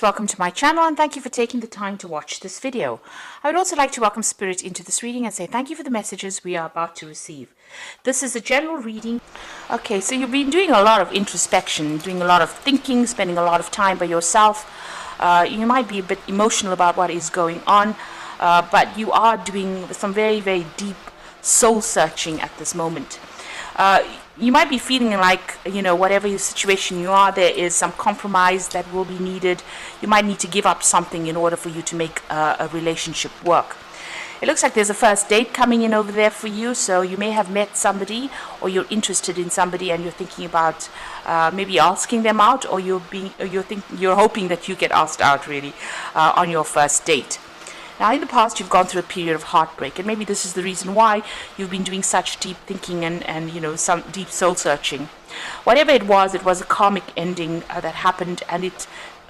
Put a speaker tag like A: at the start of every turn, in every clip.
A: Welcome to my channel and thank you for taking the time to watch this video. I would also like to welcome Spirit into this reading and say thank you for the messages we are about to receive. This is a general reading. Okay, so you've been doing a lot of introspection, doing a lot of thinking, spending a lot of time by yourself. You might be a bit emotional about what is going on, but you are doing some very, very deep soul searching at this moment. You might be feeling like, whatever your situation you are, there is some compromise that will be needed. You might need to give up something in order for you to make a relationship work. It looks like there's a first date coming in over there for you, so you may have met somebody or you're interested in somebody and you're thinking about maybe asking them out, or you're hoping that you get asked out really on your first date. Now, in the past, you've gone through a period of heartbreak, and maybe this is the reason why you've been doing such deep thinking and some deep soul searching. Whatever it was a karmic ending that happened, and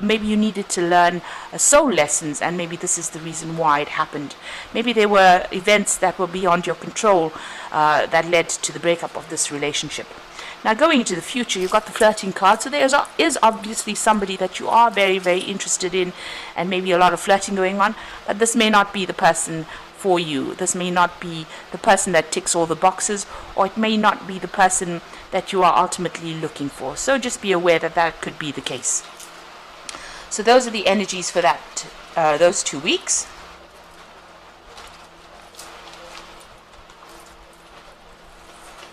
A: maybe you needed to learn soul lessons, and maybe this is the reason why it happened. Maybe there were events that were beyond your control that led to the breakup of this relationship. Now, going into the future, you've got the flirting card, so there is obviously somebody that you are very, very interested in, and maybe a lot of flirting going on, but this may not be the person for you. This may not be the person that ticks all the boxes, or it may not be the person that you are ultimately looking for. So just be aware that that could be the case. So those are the energies for those 2 weeks.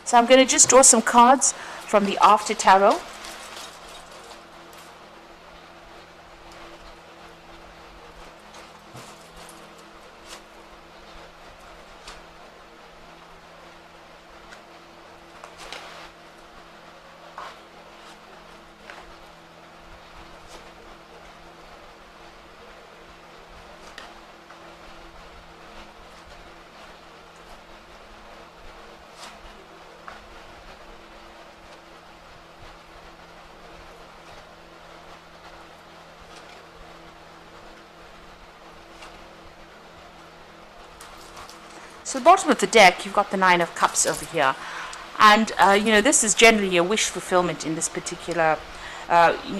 A: So I'm going to just draw some cards from the After Tarot. So the bottom of the deck, you've got the Nine of Cups over here. And, this is generally a wish fulfillment in this particular,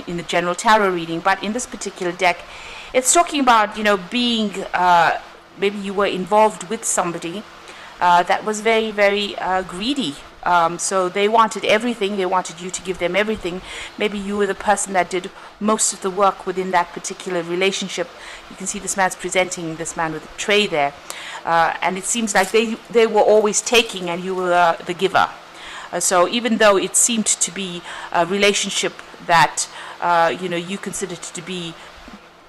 A: in the general tarot reading. But in this particular deck, it's talking about, being, maybe you were involved with somebody that was very, very greedy. So they wanted everything. They wanted you to give them everything. Maybe you were the person that did most of the work within that particular relationship. You can see this man's presenting this man with a tray there. And it seems like they were always taking and you were the giver. So even though it seemed to be a relationship that, you considered to be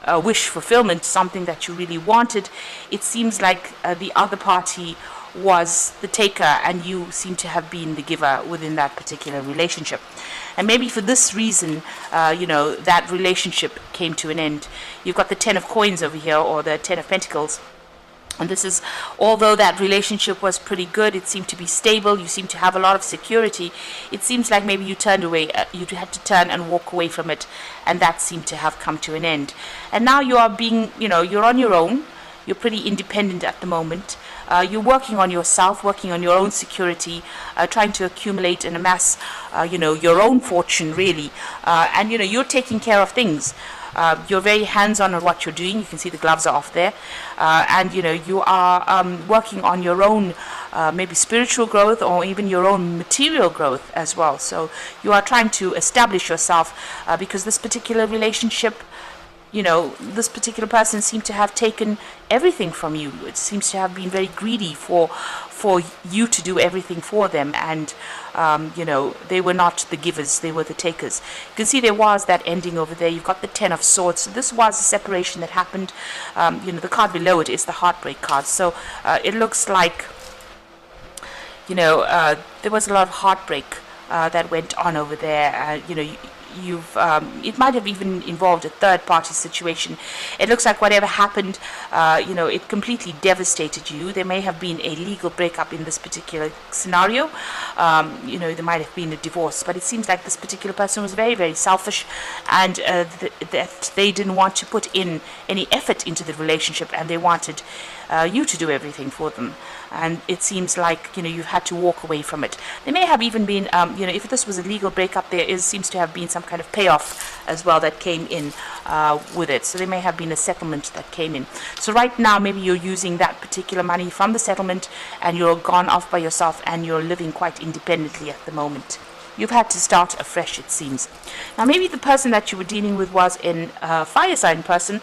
A: a wish fulfillment, something that you really wanted, it seems like the other party was the taker and you seem to have been the giver within that particular relationship. And maybe for this reason, that relationship came to an end. You've got the Ten of Coins over here, or the Ten of Pentacles. And this is, although that relationship was pretty good, it seemed to be stable, you seem to have a lot of security, it seems like maybe you turned away, you had to turn and walk away from it, and that seemed to have come to an end. And now you are being, you're on your own, you're pretty independent at the moment. You're working on yourself, working on your own security, trying to accumulate and amass, your own fortune, really. And, you're taking care of things. You're very hands-on on what you're doing. You can see the gloves are off there. And, you are working on your own maybe spiritual growth or even your own material growth as well. So you are trying to establish yourself because this particular relationship, this particular person seemed to have taken everything from you. It seems to have been very greedy for you to do everything for them. And, they were not the givers, they were the takers. You can see there was that ending over there. You've got the Ten of Swords. So this was a separation that happened. The card below it is the Heartbreak card. So it looks like, there was a lot of heartbreak that went on over there. It might have even involved a third-party situation. It looks like whatever happened, it completely devastated you. There may have been a legal breakup in this particular scenario. There might have been a divorce, but it seems like this particular person was very, very selfish, and that they didn't want to put in any effort into the relationship, and they wanted you to do everything for them. and it seems like, you've had to walk away from it. There may have even been, if this was a legal breakup, seems to have been some kind of payoff as well that came in with it. So there may have been a settlement that came in. So right now, maybe you're using that particular money from the settlement, and you're gone off by yourself, and you're living quite independently at the moment. You've had to start afresh, it seems. Now, maybe the person that you were dealing with was a fire sign person,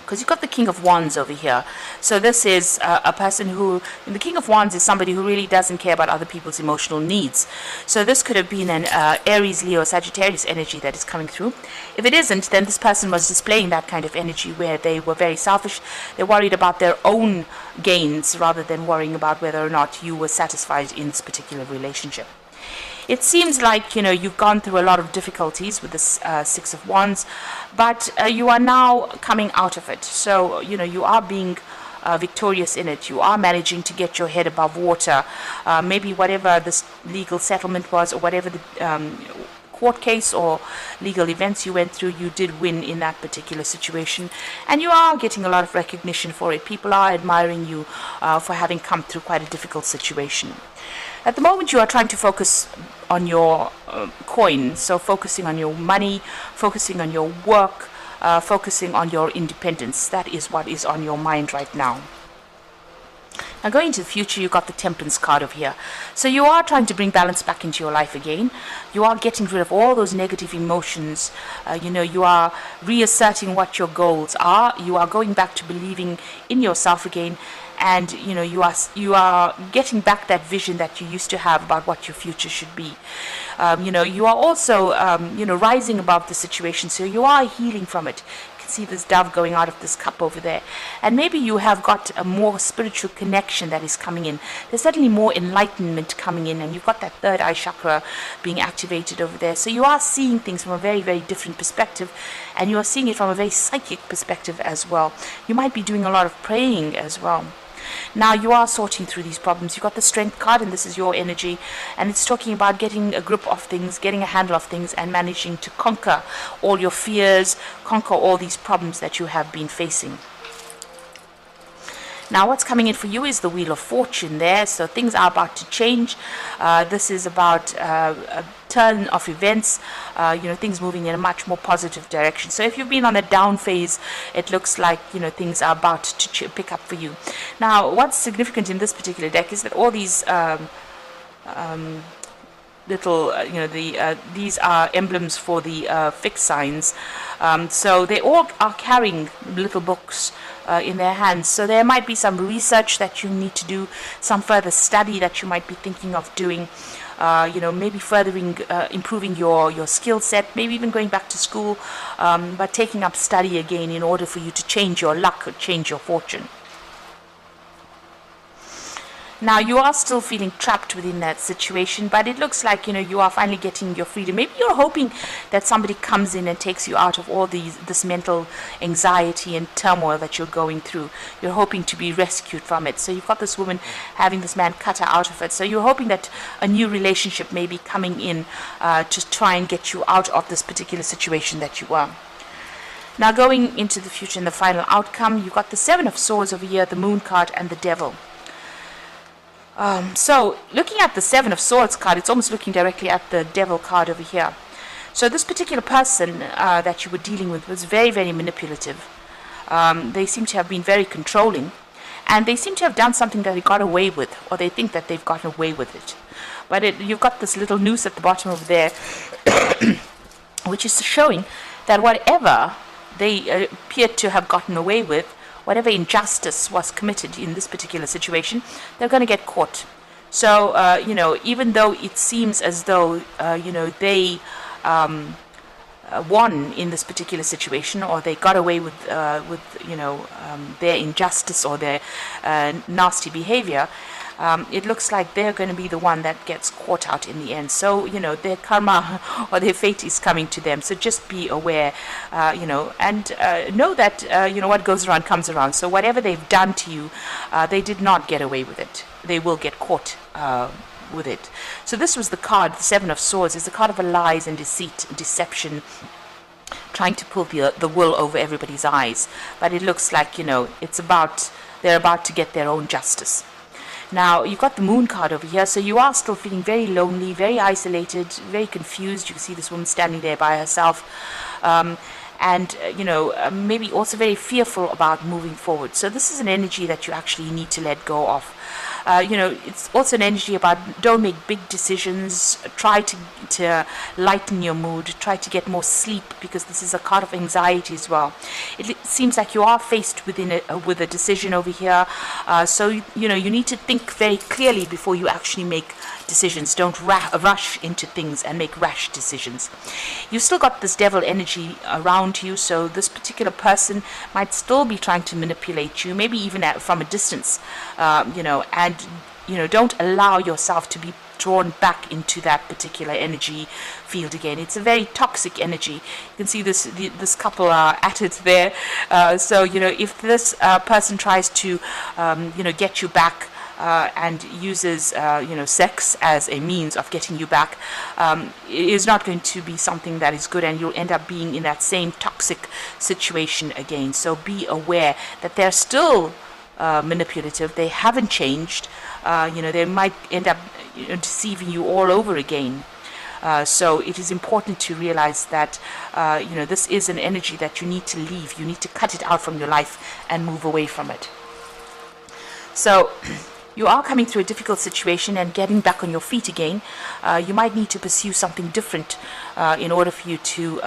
A: because you've got the King of Wands over here. So this is a person who, the King of Wands is somebody who really doesn't care about other people's emotional needs. So this could have been an Aries, Leo, Sagittarius energy that is coming through. If it isn't, then this person was displaying that kind of energy where they were very selfish. They're worried about their own gains rather than worrying about whether or not you were satisfied in this particular relationship. It seems like, you've gone through a lot of difficulties with this Six of Wands, but you are now coming out of it. So, you are being victorious in it. You are managing to get your head above water. Maybe whatever this legal settlement was, or whatever the court case or legal events you went through, you did win in that particular situation, and you are getting a lot of recognition for it. People are admiring you for having come through quite a difficult situation. At the moment, you are trying to focus on your coin, so focusing on your money, focusing on your work, focusing on your independence. That is what is on your mind right now. Now, going into the future, you've got the Temperance card over here. So you are trying to bring balance back into your life again. You are getting rid of all those negative emotions. You are reasserting what your goals are. You are going back to believing in yourself again. And you are getting back that vision that you used to have about what your future should be. You are also rising above the situation, so you are healing from it. You can see this dove going out of this cup over there, and maybe you have got a more spiritual connection that is coming in. There's certainly more enlightenment coming in, and you've got that third eye chakra being activated over there. So you are seeing things from a very, very different perspective, and you are seeing it from a very psychic perspective as well. You might be doing a lot of praying as well. Now you are sorting through these problems. You've got the Strength card, and this is your energy, and it's talking about getting a grip of things, getting a handle of things, and managing to conquer all your fears, conquer all these problems that you have been facing. Now what's coming in for you is the Wheel of Fortune there, so things are about to change. This is about a turn of events, things moving in a much more positive direction. So if you've been on a down phase, it looks like, things are about to pick up for you. Now what's significant in this particular deck is that all these these are emblems for the fixed signs. So they all are carrying little books in their hands. So there might be some research that you need to do, some further study that you might be thinking of doing. Maybe furthering, improving your skill set, maybe even going back to school, but taking up study again in order for you to change your luck or change your fortune. Now you are still feeling trapped within that situation, but it looks like you are finally getting your freedom. Maybe you're hoping that somebody comes in and takes you out of all this mental anxiety and turmoil that you're going through. You're hoping to be rescued from it. So you've got this woman having this man cut her out of it. So you're hoping that a new relationship may be coming in to try and get you out of this particular situation that you are. Now going into the future and the final outcome, you've got the Seven of Swords over here, the Moon card, and the Devil. So looking at the Seven of Swords card, it's almost looking directly at the Devil card over here. So this particular person that you were dealing with was very, very manipulative. They seem to have been very controlling, and they seem to have done something that they got away with, or they think that they've gotten away with it. But you've got this little noose at the bottom over there, which is showing that whatever they appeared to have gotten away with, whatever injustice was committed in this particular situation, they're going to get caught. So, even though it seems as though, they won in this particular situation, or they got away with their injustice or their nasty behavior, it looks like they're going to be the one that gets caught out in the end. So, their karma or their fate is coming to them. So just be aware, and know that, what goes around comes around. So whatever they've done to you, they did not get away with it. They will get caught with it. So this was the card, the Seven of Swords. It's the card of lies and deceit, deception, trying to pull the wool over everybody's eyes. But it looks like, they're about to get their own justice. Now, you've got the Moon card over here, so you are still feeling very lonely, very isolated, very confused. You can see this woman standing there by herself. And maybe also very fearful about moving forward. So this is an energy that you actually need to let go of. It's also an energy about don't make big decisions. Try to lighten your mood. Try to get more sleep, because this is a card of anxiety as well. It seems like you are faced with a decision over here. So you need to think very clearly before you actually make decisions. Don't rush into things and make rash decisions. You've still got this devil energy around you, so this particular person might still be trying to manipulate you, maybe even from a distance, and don't allow yourself to be drawn back into that particular energy field again. It's a very toxic energy. You can see this couple are at it there. So if this person tries to get you back, and uses sex as a means of getting you back, it is not going to be something that is good, and you'll end up being in that same toxic situation again. So be aware that they're still manipulative. They haven't changed. They might end up deceiving you all over again. So it is important to realize that this is an energy that you need to leave. You need to cut it out from your life and move away from it. So you are coming through a difficult situation and getting back on your feet again. You might need to pursue something different in order for you to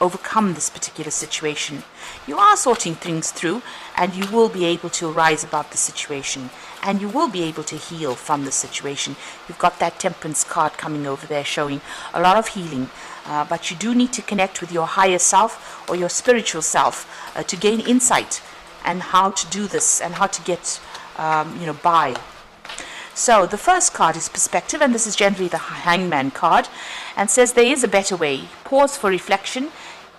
A: overcome this particular situation. You are sorting things through, and you will be able to rise above the situation, and you will be able to heal from the situation. You've got that Temperance card coming over there showing a lot of healing, but you do need to connect with your higher self or your spiritual self to gain insight and how to do this and how to get by. So the first card is perspective, and this is generally the Hangman card, and says there is a better way. Pause for reflection,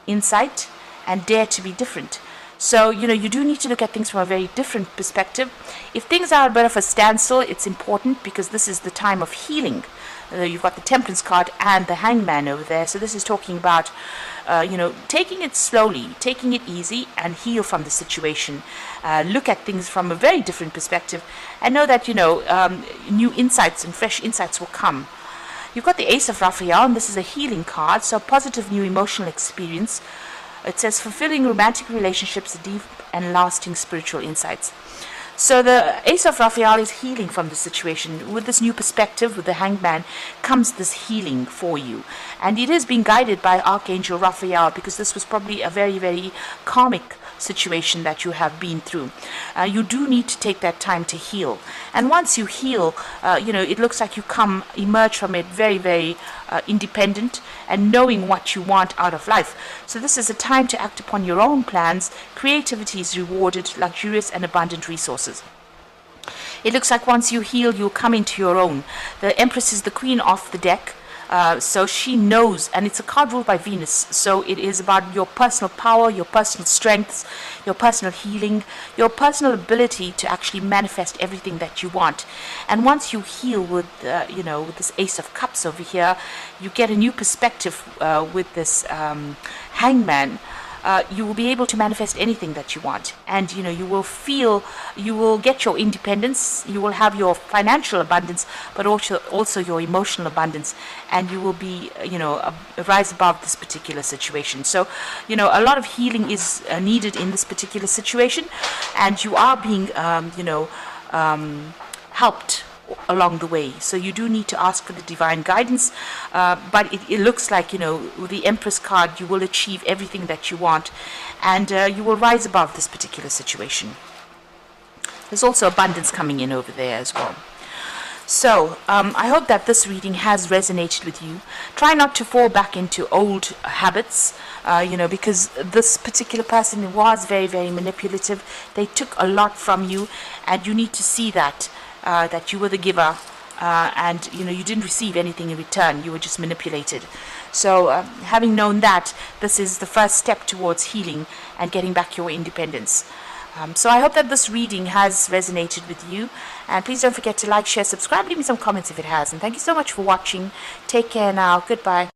A: insight, and dare to be different. So you do need to look at things from a very different perspective. If things are a bit of a standstill, it's important, because this is the time of healing. You've got the Temperance card and the Hangman over there. So this is talking about taking it slowly, taking it easy, and heal from the situation. Look at things from a very different perspective, and know that new insights and fresh insights will come. You've got the Ace of Raphael, and this is a healing card, so positive new emotional experience. It says fulfilling romantic relationships, deep and lasting spiritual insights. So the Ace of Raphael is healing from the situation. With this new perspective, with the Hangman, comes this healing for you. And it is being guided by Archangel Raphael, because this was probably a very, very karmic situation that you have been through. You do need to take that time to heal. And once you heal, it looks like you emerge from it very, very independent and knowing what you want out of life. So this is a time to act upon your own plans. Creativity is rewarded, luxurious and abundant resources. It looks like once you heal, you'll come into your own. The Empress is the queen of the deck. So she knows, and it's a card ruled by Venus, so it is about your personal power, your personal strengths, your personal healing, your personal ability to actually manifest everything that you want. And once you heal with with this Ace of Cups over here, you get a new perspective with this Hangman. You will be able to manifest anything that you want, and you will get your independence, you will have your financial abundance, but also your emotional abundance, and you will be rise above this particular situation. So a lot of healing is needed in this particular situation, and you are being helped along the way. So you do need to ask for the divine guidance, but it looks like with the Empress card, you will achieve everything that you want, and you will rise above this particular situation. There's also abundance coming in over there as well. So I hope that this reading has resonated with you. Try not to fall back into old habits, because this particular person was very, very manipulative. They took a lot from you, and you need to see that you were the giver, and you didn't receive anything in return. You were just manipulated. So having known that, this is the first step towards healing and getting back your independence. So I hope that this reading has resonated with you, and please don't forget to like, share, subscribe, leave me some comments if it has, and thank you so much for watching. Take care now. Goodbye.